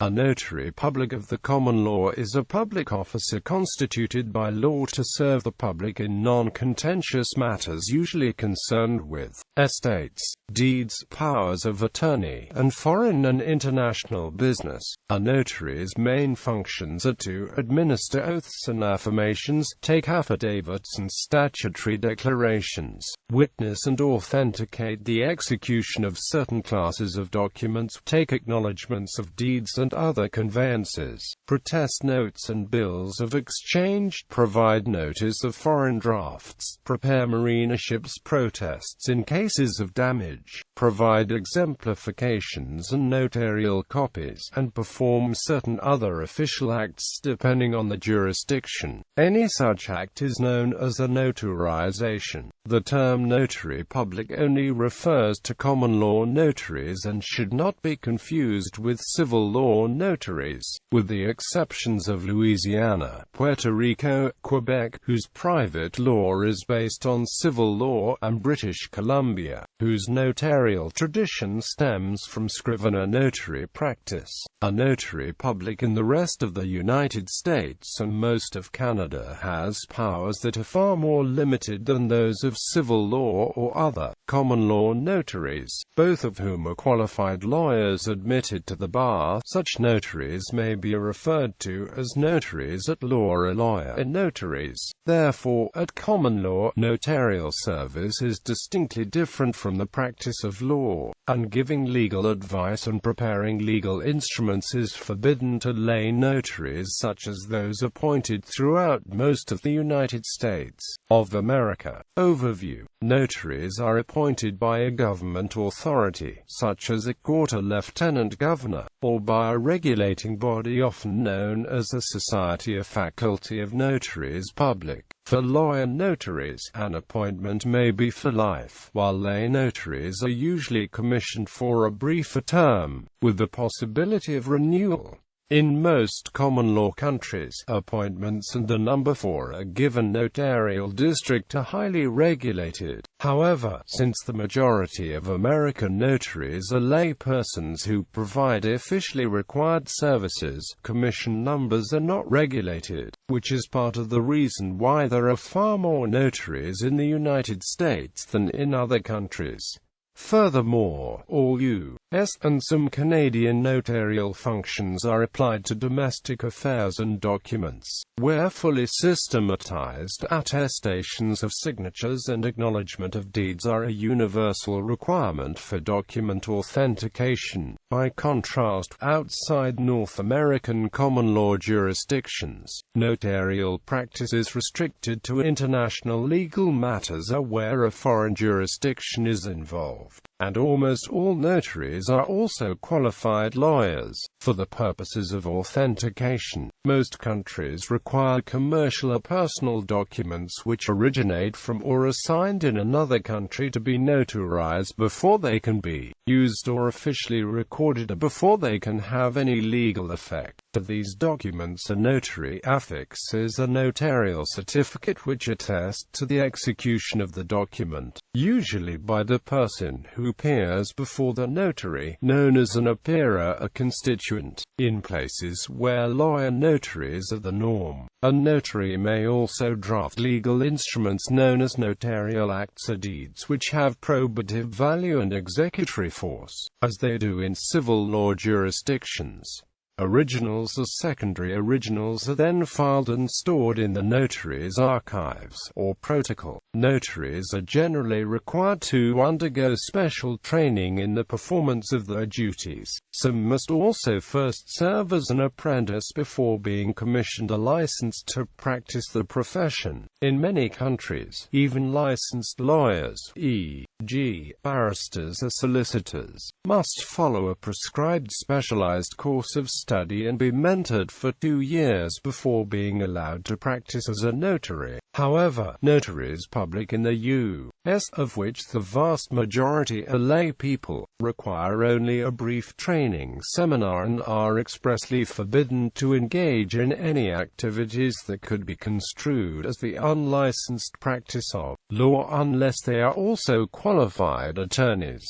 A notary public of the common law is a public officer constituted by law to serve the public in non-contentious matters usually concerned with estates, deeds, powers of attorney, and foreign and international business. A notary's main functions are to administer oaths and affirmations, take affidavits and statutory declarations, witness and authenticate the execution of certain classes of documents, take acknowledgments of deeds and other conveyances, protest notes and bills of exchange, provide notice of foreign drafts, prepare marine ships' protests in cases of damage, provide exemplifications and notarial copies, and perform certain other official acts depending on the jurisdiction. Any such act is known as a notarization. The term notary public only refers to common law notaries and should not be confused with civil law notaries, with the exceptions of Louisiana, Puerto Rico, Quebec, whose private law is based on civil law, and British Columbia, whose notarial tradition stems from scrivener notary practice. A notary public in the rest of the United States and most of Canada has powers that are far more limited than those of civil law or other common law notaries, both of whom are qualified lawyers admitted to the bar. Such notaries may be referred to as notaries at law or lawyer notaries. Therefore, at common law, notarial service is distinctly different from the practice of law, and giving legal advice and preparing legal instruments is forbidden to lay notaries such as those appointed throughout most of the United States of America. Overview. Notaries are appointed by a government authority, such as a court or lieutenant governor, or by a regulating body often known as a society or faculty of notaries public. For lawyer notaries, an appointment may be for life, while lay notaries are usually commissioned for a briefer term, with the possibility of renewal. In most common law countries, appointments and the number for a given notarial district are highly regulated. However, since the majority of American notaries are lay persons who provide officially required services, commission numbers are not regulated, which is part of the reason why there are far more notaries in the United States than in other countries. Furthermore, all U.S. and some Canadian notarial functions are applied to domestic affairs and documents, where fully systematized attestations of signatures and acknowledgment of deeds are a universal requirement for document authentication. By contrast, outside North American common law jurisdictions, notarial practice is restricted to international legal matters or where a foreign jurisdiction is involved, and almost all notaries are also qualified lawyers. For the purposes of authentication, most countries require commercial or personal documents which originate from or are signed in another country to be notarized before they can be used or officially recorded or before they can have any legal effect. To these documents a notary affixes a notarial certificate which attests to the execution of the document, usually by the person who appears before the notary, known as an appearer or constituent. In places where lawyer notaries are the norm, a notary may also draft legal instruments known as notarial acts or deeds which have probative value and executory force, as they do in civil law jurisdictions. Originals or secondary originals are then filed and stored in the notary's archives, or protocol. Notaries are generally required to undergo special training in the performance of their duties. Some must also first serve as an apprentice before being commissioned or licensed to practice the profession. In many countries, even licensed lawyers, e.g., barristers or solicitors, must follow a prescribed specialized course of study and be mentored for 2 years before being allowed to practice as a notary. However, notaries public in the U.S., of which the vast majority are lay people, require only a brief training seminar and are expressly forbidden to engage in any activities that could be construed as the unlicensed practice of law unless they are also qualified attorneys.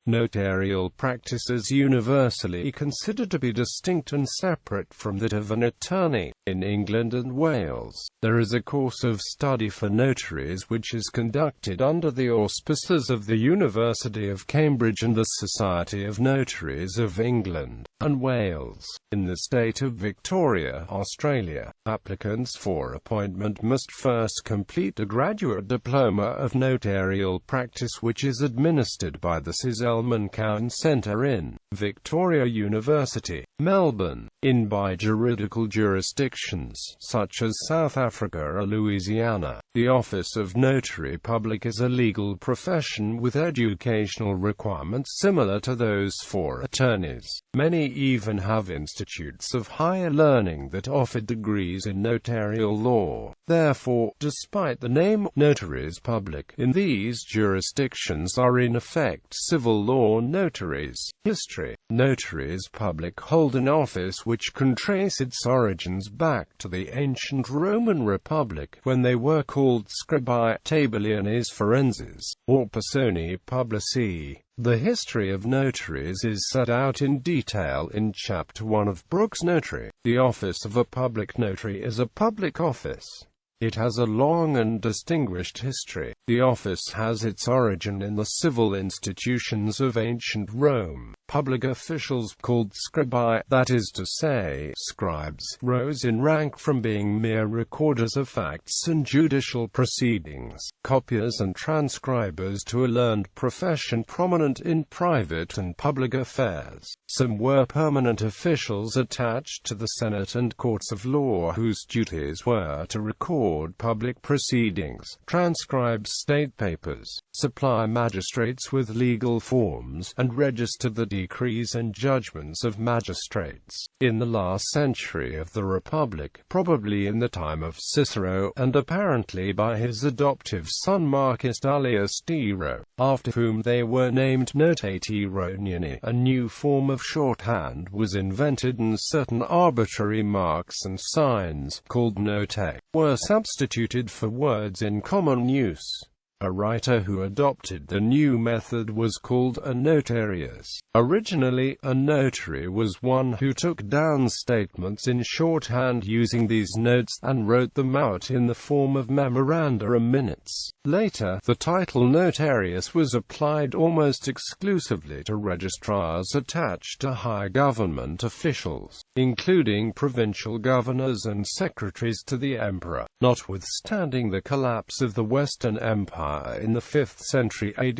Notarial practice is universally considered to be distinct and separate from that of an attorney. In England and Wales, there is a course of study for notaries which is conducted under the auspices of the University of Cambridge and the Society of Notaries of England and Wales. In the state of Victoria, Australia, applicants for appointment must first complete a graduate diploma of notarial practice which is administered by the Cowan Centre in Victoria University, Melbourne. In bi-juridical jurisdictions, such as South Africa or Louisiana, the office of notary public is a legal profession with educational requirements similar to those for attorneys. Many even have institutes of higher learning that offer degrees in notarial law. Therefore, despite the name notaries public, in these jurisdictions are in effect civil law notaries. History. Notaries public hold an office which can trace its origins back to the ancient Roman Republic, when they were called scribae, tabelliones forenses, or personi publici. The history of notaries is set out in detail in Chapter 1 of Brooks' Notary. The office of a public notary is a public office. It has a long and distinguished history. The office has its origin in the civil institutions of ancient Rome. Public officials, called scribae, that is to say, scribes, rose in rank from being mere recorders of facts and judicial proceedings, copiers and transcribers, to a learned profession prominent in private and public affairs. Some were permanent officials attached to the Senate and courts of law whose duties were to record public proceedings, transcribe state papers, supply magistrates with legal forms, and register the decrees and judgments of magistrates. In the last century of the Republic, probably in the time of Cicero, and apparently by his adoptive son Marcus Tullius Tiro, after whom they were named notatironiani, a new form of shorthand was invented and certain arbitrary marks and signs, called notae, were substituted for words in common use. A writer who adopted the new method was called a notarius. Originally, a notary was one who took down statements in shorthand using these notes, and wrote them out in the form of memoranda or minutes. Later, the title notarius was applied almost exclusively to registrars attached to high government officials, including provincial governors and secretaries to the emperor. Notwithstanding the collapse of the Western Empire in the 5th century AD,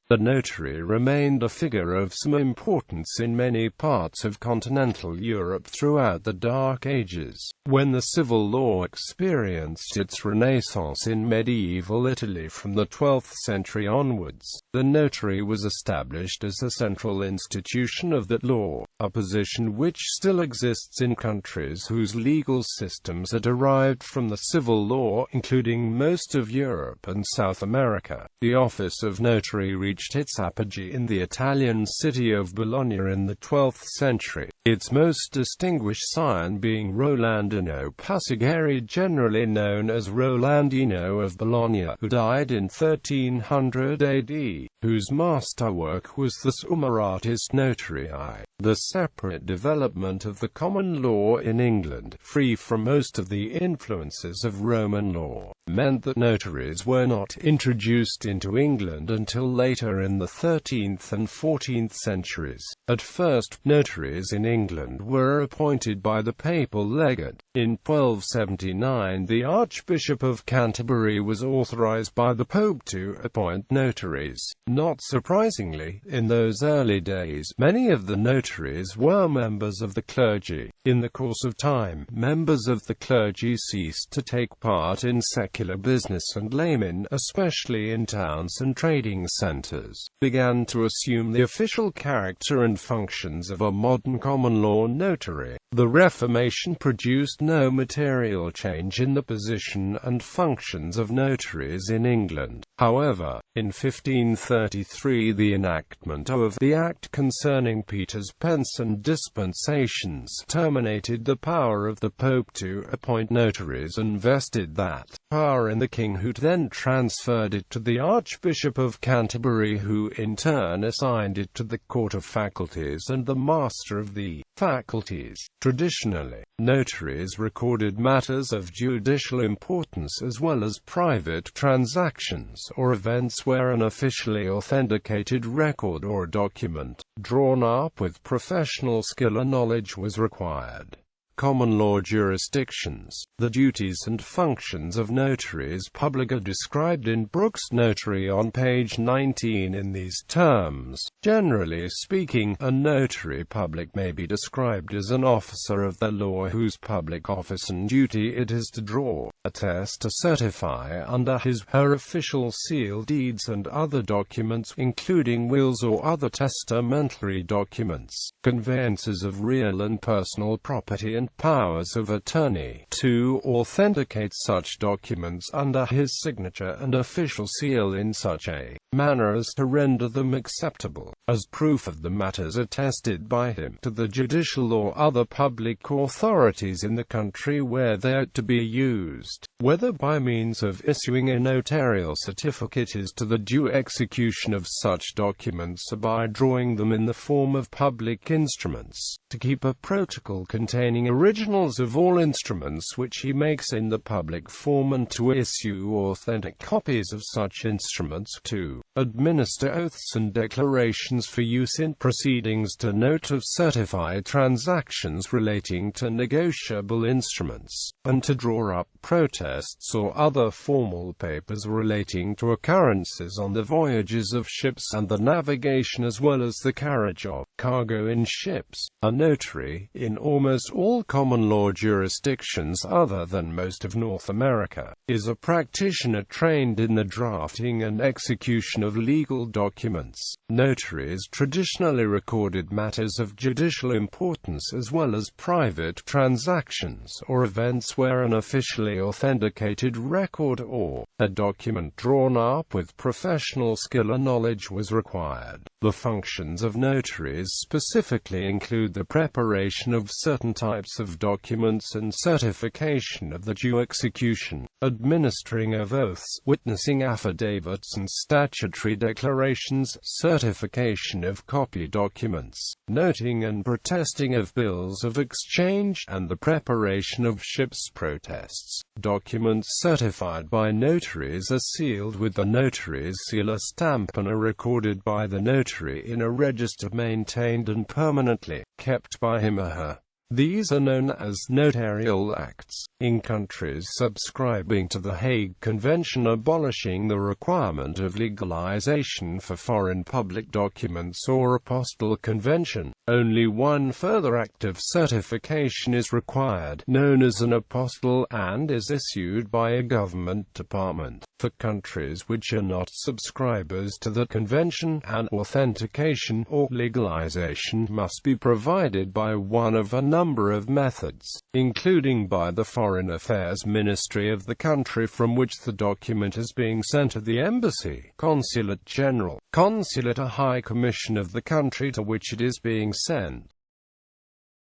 the notary remained a figure of some importance in many parts of continental Europe throughout the Dark Ages. When the civil law experienced its renaissance in medieval Italy from the 12th century onwards, the notary was established as a central institution of that law, a position which still exists in countries whose legal systems are derived from the civil law, including most of Europe and South America. The office of notary reached its apogee in the Italian city of Bologna in the 12th century, its most distinguished sign being Rolandino Passeggeri, generally known as Rolandino of Bologna, who died in 1300 AD, whose masterwork was the Sumeratis Notarii. The separate development of the common law in England, free from most of the influences of Roman law, meant that notaries were not introduced into England until later in the 13th and 14th centuries. At first, notaries in England were appointed by the papal legate. In 1279, the Archbishop of Canterbury was authorized by the Pope to appoint notaries. Not surprisingly, in those early days, many of the notaries were members of the clergy. In the course of time, members of the clergy ceased to take part in secular business, and laymen, especially in towns and trading centers, began to assume the official character and functions of a modern common law notary. The Reformation produced no material change in the position and functions of notaries in England. However, in 1533 the enactment of the Act concerning Peter's pence and dispensations terminated the power of the Pope to appoint notaries and vested that power in the king, who then transferred it to the Archbishop of Canterbury, who in turn assigned it to the Court of Faculties and the Master of the Faculties. Traditionally, notaries recorded matters of judicial importance as well as private transactions or events where an officially authenticated record or document, drawn up with professional skill and knowledge, was required. Common law jurisdictions. The duties and functions of notaries public are described in Brooks' Notary on page 19 in these terms. Generally speaking, a notary public may be described as an officer of the law whose public office and duty it is to draw, attest to, certify under his/her official seal deeds and other documents, including wills or other testamentary documents, conveyances of real and personal property, and powers of attorney. 2. Authenticate such documents under his signature and official seal in such a manner as to render them acceptable, as proof of the matters attested by him, to the judicial or other public authorities in the country where they are to be used, whether by means of issuing a notarial certificate as to the due execution of such documents or by drawing them in the form of public instruments, to keep a protocol containing originals of all instruments which he makes in the public form, and to issue authentic copies of such instruments, to administer oaths and declarations for use in proceedings, to note of certified transactions relating to negotiable instruments, and to draw up protests or other formal papers relating to occurrences on the voyages of ships and the navigation as well as the carriage of cargo in ships. A notary, in almost all common law jurisdictions other than most of North America, is a practitioner trained in the drafting and execution of legal documents. Notaries traditionally recorded matters of judicial importance as well as private transactions or events where an officially authenticated record or a document drawn up with professional skill and knowledge was required. The functions of notaries specifically include the preparation of certain types of documents and certification of the due execution, administering of oaths, witnessing affidavits and statutory declarations, certification of copy documents, noting and protesting of bills of exchange, and the preparation of ships' protests. Documents certified by notaries are sealed with the notary's seal or stamp and are recorded by the notary in a register maintained and permanently kept by him or her. These are known as notarial acts. In countries subscribing to the Hague Convention abolishing the requirement of legalization for foreign public documents or Apostille Convention, only one further act of certification is required, known as an apostille, and is issued by a government department. For countries which are not subscribers to the convention, an authentication or legalization must be provided by one of a number of methods, including by the Foreign Affairs Ministry of the country from which the document is being sent, to the embassy, consulate general, consulate or high commission of the country to which it is being sent,